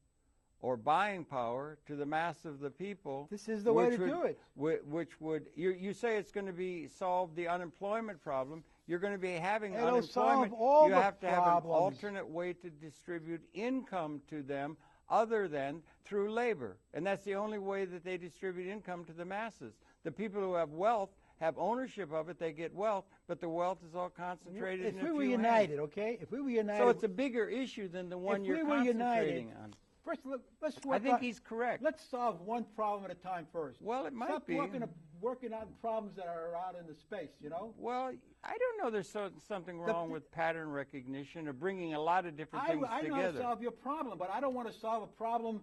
or buying power to the mass of the people. This is the way to do it. Which would, you say it's going to be solve the unemployment problem. You're going to be having It'll unemployment. Solve all you the have to problems. have an alternate way to distribute income to them other than through labor. And that's the only way that they distribute income to the masses. The people who have wealth have ownership of it, they get wealth, but the wealth is all concentrated in a few hands. If we were united, okay? If we were united... So it's a bigger issue than the one you're concentrating on. First, let's I think he's correct. Let's solve one problem at a time first. Well, it might be. Stop talking working on problems that are out in the space, you know? Well, I don't know there's something wrong with pattern recognition or bringing a lot of different things I know how together. to solve your problem, but I don't want to solve a problem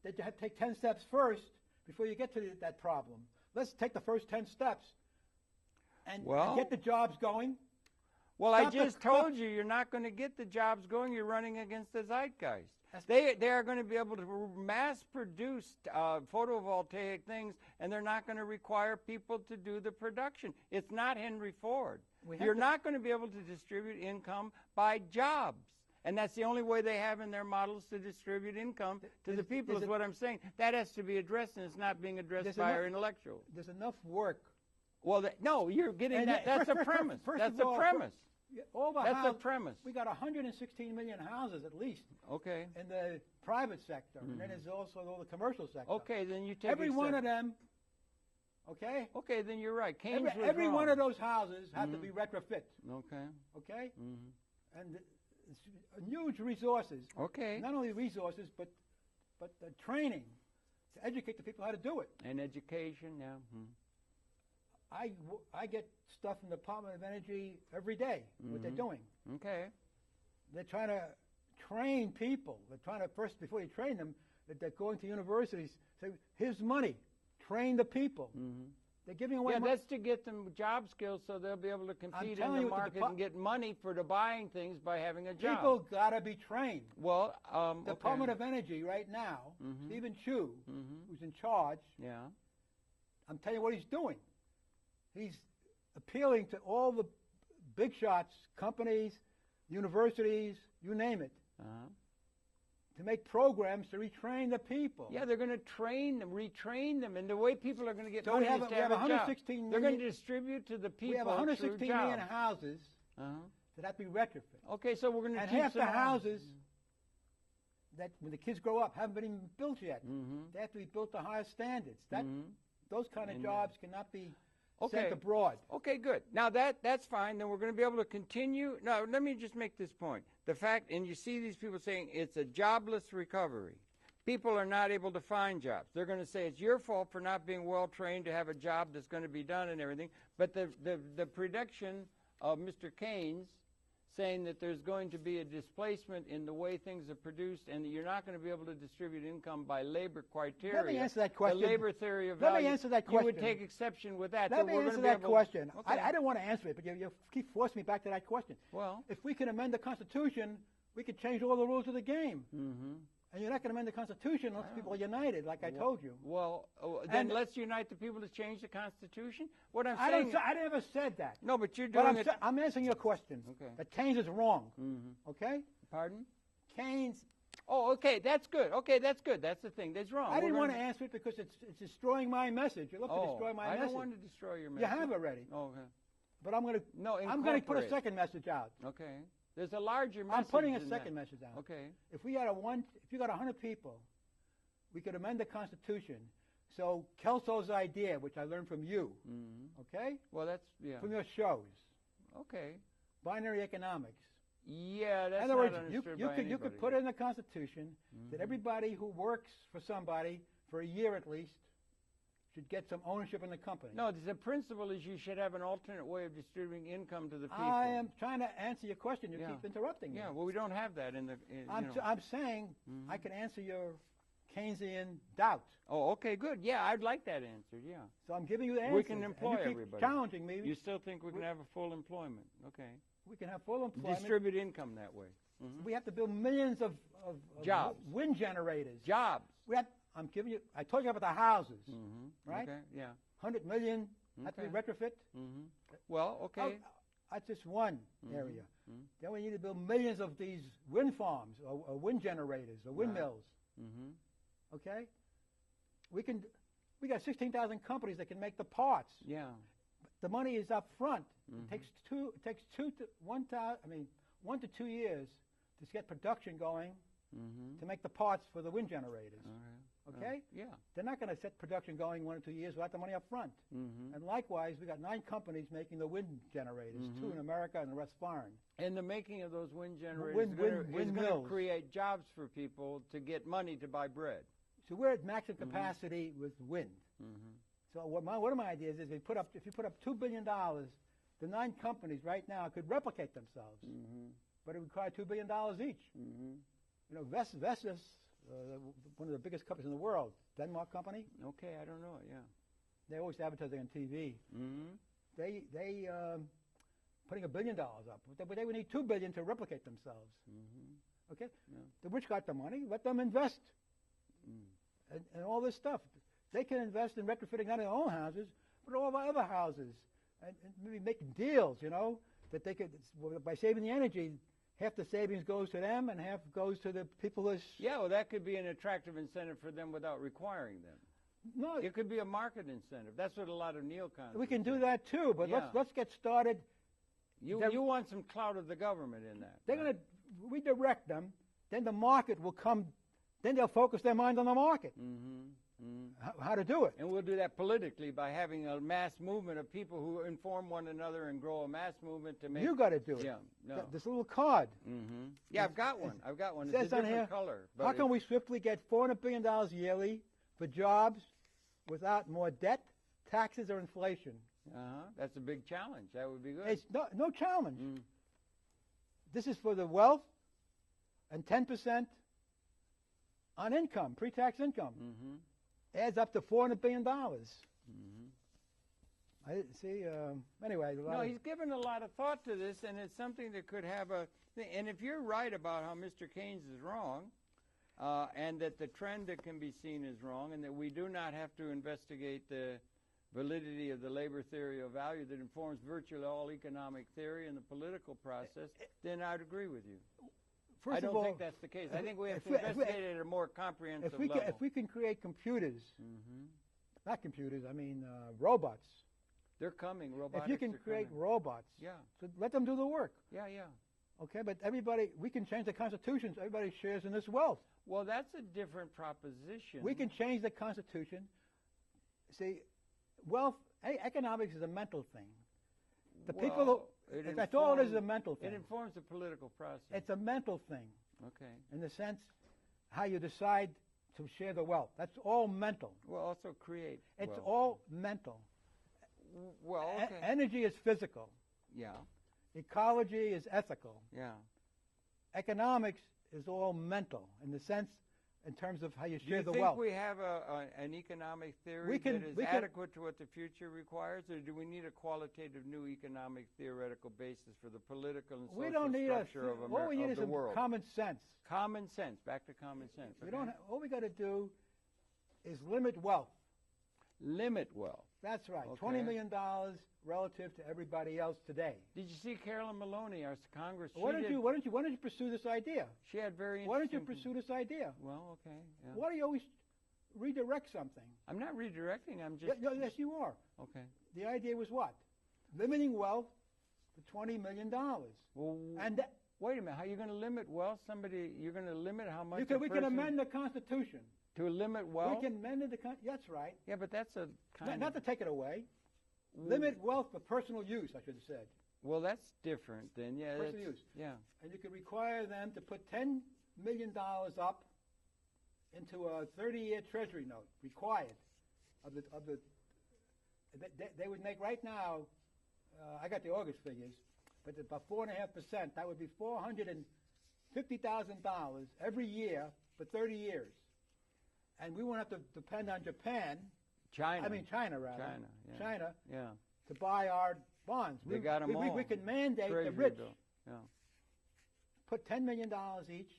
that you have to take 10 steps first before you get to that problem. Let's take the first 10 steps and get the jobs going. Well, I just told you you're not going to get the jobs going. You're running against the zeitgeist. They are going to be able to mass produce photovoltaic things, and they're not going to require people to do the production. It's not Henry Ford. You're not going to be able to distribute income by jobs. And that's the only way they have in their models to distribute income to the people, is what I'm saying. That has to be addressed, and it's not being addressed by our intellectuals. There's enough work. Well, no, you're getting that. That's a premise. That's a premise. That's a premise. We got 116 million houses at least. Okay. In the private sector, and then there's also the commercial sector. Okay, then you take every one of them. Okay. Okay, then you're right. Keynes was every wrong. one of those houses have to be retrofit. Okay. Okay. And it's huge resources. Okay. Not only resources, but the training to educate the people how to do it. And education, yeah. I get stuff from the Department of Energy every day, what they're doing. Okay. They're trying to train people. They're trying to, first, before you train them, they're going to universities, say, here's money, train the people. They're giving away money. Yeah, that's to get them job skills so they'll be able to compete in the market and get money for buying things by having a job. People got to be trained. Well, the Department of Energy right now, Stephen Chu, who's in charge, I'm telling you what he's doing. He's appealing to all the big shots, companies, universities, you name it, to make programs to retrain the people. Yeah, they're going to train them, retrain them, and the way people are going to get so money we have, is to we have have a 116 job. million, They're going to distribute to the people. We have 116 million houses that have to be retrofit. Okay, so we're going to and teach half the them houses that when the kids grow up haven't been even built yet. They have to be built to higher standards. Those kind of jobs cannot be sent abroad. Okay, good. Now that's fine. Then we're going to be able to continue. Now, let me just make this point. The fact, and you see these people saying it's a jobless recovery. People are not able to find jobs. They're going to say it's your fault for not being well trained to have a job that's going to be done and everything. But the prediction of Mr. Keynes saying that there's going to be a displacement in the way things are produced and that you're not going to be able to distribute income by labor criteria. Let me answer that question. The labor theory of value. Let me answer that question. You would take exception with that. Let me answer that question. Okay. I don't want to answer it, but you keep forcing me back to that question. Well, if we can amend the Constitution, we could change all the rules of the game. And you're not going to amend the Constitution unless people are united, like I told you. Well, then let's unite the people to change the Constitution. What I'm saying, I never said that. No, but you're doing it. I'm answering your question. Okay. That Keynes is wrong. Okay. Pardon? Keynes. Oh, okay. That's good. Okay, that's good. That's the thing. That's wrong. I didn't want to answer it because it's destroying my message. You love to destroy my message. I don't want to destroy your message. You have already. Oh, okay. But I'm going to put a second message out. Okay. There's a larger message. I'm putting a second message out. Okay. If you got 100 people, we could amend the Constitution. So Kelso's idea, which I learned from you, okay? Well, that's from your shows. Okay. Binary economics. Yeah, that's in other words, not understood by you could put in the Constitution that everybody who works for somebody for a year at least should get some ownership in the company. No, the principle is you should have an alternate way of distributing income to the people. I am trying to answer your question. You keep interrupting me. Yeah, well, we don't have that in the... I'm saying I can answer your Keynesian doubt. Oh, okay, good. Yeah, I'd like that answer, yeah. So I'm giving you the answer. We can employ everybody. Challenging me. You still think we can have a full employment? Okay. We can have full employment. Distribute income that way. We have to build millions of jobs. Wind generators. Jobs. I'm giving you. I told you about the houses, right? Okay. Yeah. 100 million have to be retrofit. Well, okay. That's just one area. Then we need to build millions of these wind farms, or wind generators, or windmills. Okay. We got 16,000 companies that can make the parts. Yeah. The money is up front. It takes 1 to 2 years to get production going to make the parts for the wind generators. Okay? Yeah. They're not going to set production going 1 or 2 years without the money up front. And likewise, we got 9 companies making the wind generators, 2 in America and the rest foreign. And the making of those wind generators is going to create jobs for people to get money to buy bread. So we're at maximum capacity with wind. So one of my ideas is if you put up $2 billion, the 9 companies right now could replicate themselves, but it would require $2 billion each. You know, Vestas, one of the biggest companies in the world, Denmark company. Okay, I don't know it. Yeah. They always advertise on TV. They putting $1 billion up, but they would need $2 billion to replicate themselves. Okay, the rich got the money. Let them invest and all this stuff. They can invest in retrofitting not their own houses, but all the other houses, and maybe making deals. You know, that they could, by saving the energy, half the savings goes to them and half goes to the people who. Yeah, well, that could be an attractive incentive for them without requiring them. No, it could be a market incentive. That's what a lot of neocons. We can do that too, but let's get started. You want some clout of the government in that. They're going to redirect them. Then the market will come. Then they'll focus their mind on the market. How to do it. And we'll do that politically by having a mass movement of people who inform one another and grow a mass movement to make. You got to do it. Yeah, no. This little card. Yeah, I've got one. It's a different color. How can we swiftly get $400 billion yearly for jobs without more debt, taxes, or inflation? That's a big challenge. That would be good. It's no challenge. This is for the wealth and 10% on income, pre-tax income. Adds up to $400 billion. I see. Anyway, he's given a lot of thought to this, and it's something that could have a. And if you're right about how Mr. Keynes is wrong, and that the trend that can be seen is wrong, and that we do not have to investigate the validity of the labor theory of value that informs virtually all economic theory and the political process, then I'd agree with you. I don't think that's the case. I think we have to investigate it at a more comprehensive level. If we can create computers, not computers, I mean robots. They're coming, robotics. If you can create robots, so let them do the work. Yeah. Okay, but we can change the Constitution so everybody shares in this wealth. Well, that's a different proposition. We can change the Constitution. See, wealth, economics is a mental thing. People who, that's all it is a mental thing. It informs the political process. It's a mental thing. Okay. In the sense, how you decide to share the wealth. That's all mental. Well, also create It's all mental. Well, okay. Energy is physical. Yeah. Ecology is ethical. Yeah. Economics is all mental in the sense, in terms of how you share the wealth. Do you think we have an economic theory that is adequate to what the future requires, or do we need a qualitative new economic theoretical basis for the political and social structure of America, all we need is the world? Common sense. Common sense. Back to common sense. All we got to do is limit wealth. Limit wealth. That's right. $20 million relative to everybody else today. Did you see Carolyn Maloney, our Congress? Why don't you pursue this idea? She had very. Why don't you pursue this idea? Well, okay. Yeah. Why do you always redirect something? I'm not redirecting. I'm just. Yes, you are. Okay. The idea was what? Limiting wealth to $20 million. Well, and wait a minute. How are you going to limit wealth? You're going to limit how much. We can amend the Constitution. To limit wealth? We can amend the Constitution. That's right. Yeah, but that's a kind not to take it away. Limit wealth for personal use, I should have said. Well, that's different then. Yeah. Personal use. Yeah. And you can require them to put $10 million up into a 30-year Treasury note, required. They would make right now, I got the August figures, but about 4.5%. That would be $450,000 every year for 30 years. And we won't have to depend on Japan. China, rather. Yeah. China. Yeah. To buy our bonds. They got them all. We can mandate Treasury the rich. Yeah. Put $10 million each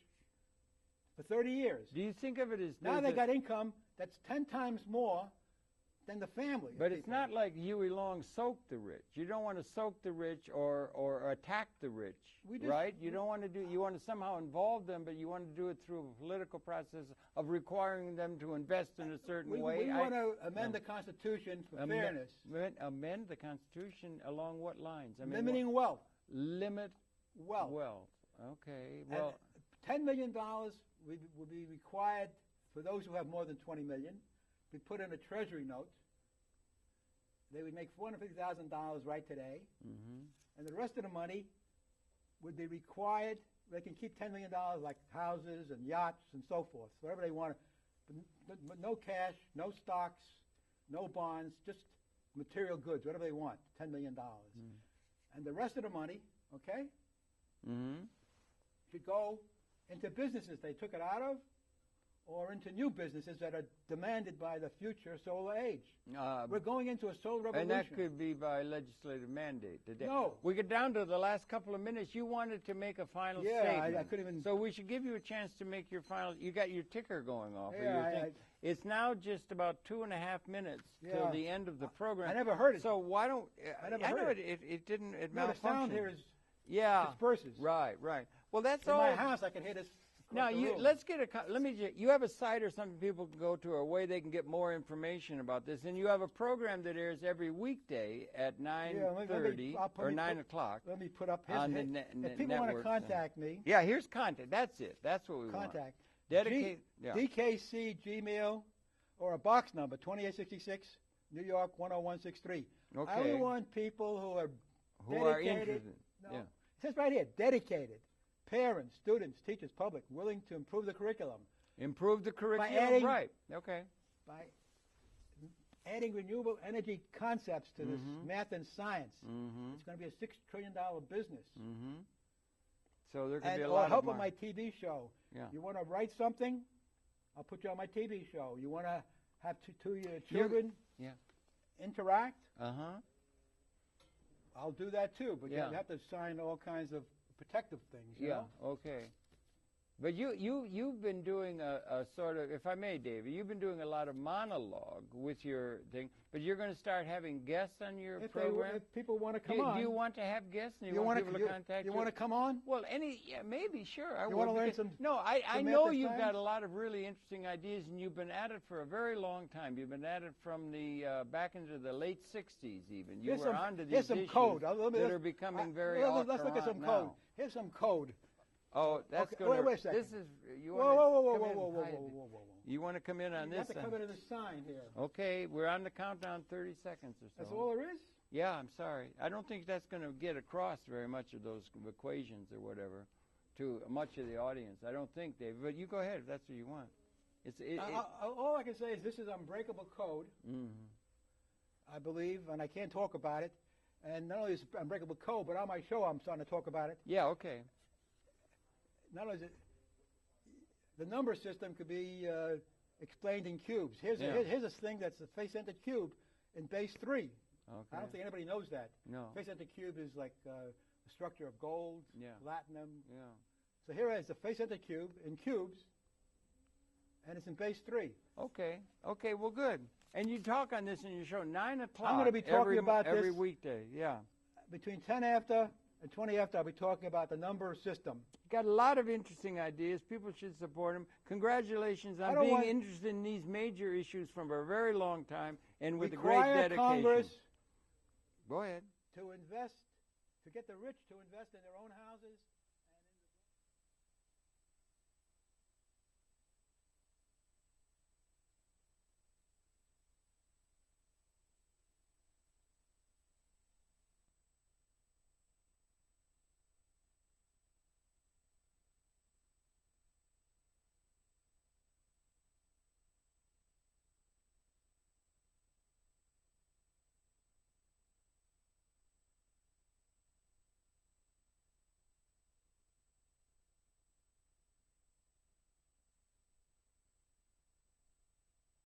for 30 years. Do you think of it as... Now they got income that's 10 times more than the family. But it's not like Huey Long soaked the rich. You don't want to soak the rich or attack the rich, right? You don't want to do... You want to somehow involve them, but you want to do it through a political process of requiring them to invest in a certain way. We want to amend the Constitution for fairness. Amend the Constitution along what lines? Limiting wealth. Limit wealth. Okay. Well, $10 million will be required for those who have more than $20 million. We put in a Treasury note. They would make $450,000 right today, and the rest of the money would be required. They can keep $10 million like houses and yachts and so forth, whatever they want. But no cash, no stocks, no bonds, just material goods, whatever they want, $10 million. And the rest of the money, okay, should go into businesses they took it out of, or into new businesses that are demanded by the future solar age. We're going into a solar revolution. And that could be by legislative mandate. No. We get down to the last couple of minutes. You wanted to make a final statement. Yeah, I couldn't even... So we should give you a chance to make your final... You got your ticker going off. Yeah, it's now just about 2.5 minutes till the end of the program. I never heard it. So why don't... I never heard it. It didn't... It no, malfunctioned. the sound here is... disperses. Right. Well, that's in all... my house, I can hear this... Now, let's get you have a site or something people can go to, or a way they can get more information about this. And you have a program that airs every weekday at 9:30 or 9 o'clock. Let me put up his... on if people want to contact me... Yeah, here's contact. That's it. That's what we want. Contact. DKC, Gmail, or a box number, 2866, New York, 10163. Okay. I only want people who are interested. No, it says right here, dedicated. Parents, students, teachers, public, willing to improve the curriculum. Improve the curriculum, right. Okay. By adding renewable energy concepts to this math and science. It's going to be a $6 trillion business. So there could be a lot of help on my TV show. Yeah. You want to write something? I'll put you on my TV show. You want to have two of your children interact? I'll do that too, but you have to sign all kinds of protective things. You know? Okay. But you've been doing a sort of, if I may, David, you've been doing a lot of monologue with your thing, but you're going to start having guests on your program? If people want to come on. Do you want to have guests? And you want people to contact you? You want to come on? Well, maybe, sure. You want to learn some? No, I know you've got a lot of really interesting ideas, and you've been at it for a very long time. You've been at it from the back into the late 60s even. You were onto these issues code. that are becoming very Let's look at some code. Here's some code. Oh, that's okay. going to... Wait a second. This is... Whoa. You want to come in on this? You have to come into the sign here. Okay, we're on the countdown, 30 seconds or so. That's all there is? Yeah, I'm sorry. I don't think that's going to get across very much of those equations or whatever to much of the audience. I don't think, David. But you go ahead if that's what you want. All I can say is this is unbreakable code, I believe, and I can't talk about it. And not only is it unbreakable code, but on my show I'm starting to talk about it. Yeah, okay. Not only is it, the number system could be explained in cubes. Here's this thing that's a face-centered cube in base 3. Okay. I don't think anybody knows that. No. Face-centered cube is like the structure of gold, platinum. Yeah. So here is the face-centered cube in cubes, and it's in base 3. Okay. Okay, well, good. And you talk on this in your show, 9 o'clock. I'm going to be talking about this every weekday, Between 10 after and 20 after, I'll be talking about the number system. Got a lot of interesting ideas. People should support them. Congratulations on being interested in these major issues from a very long time and with a great dedication. Congress Go ahead. to invest, to get the rich to invest in their own houses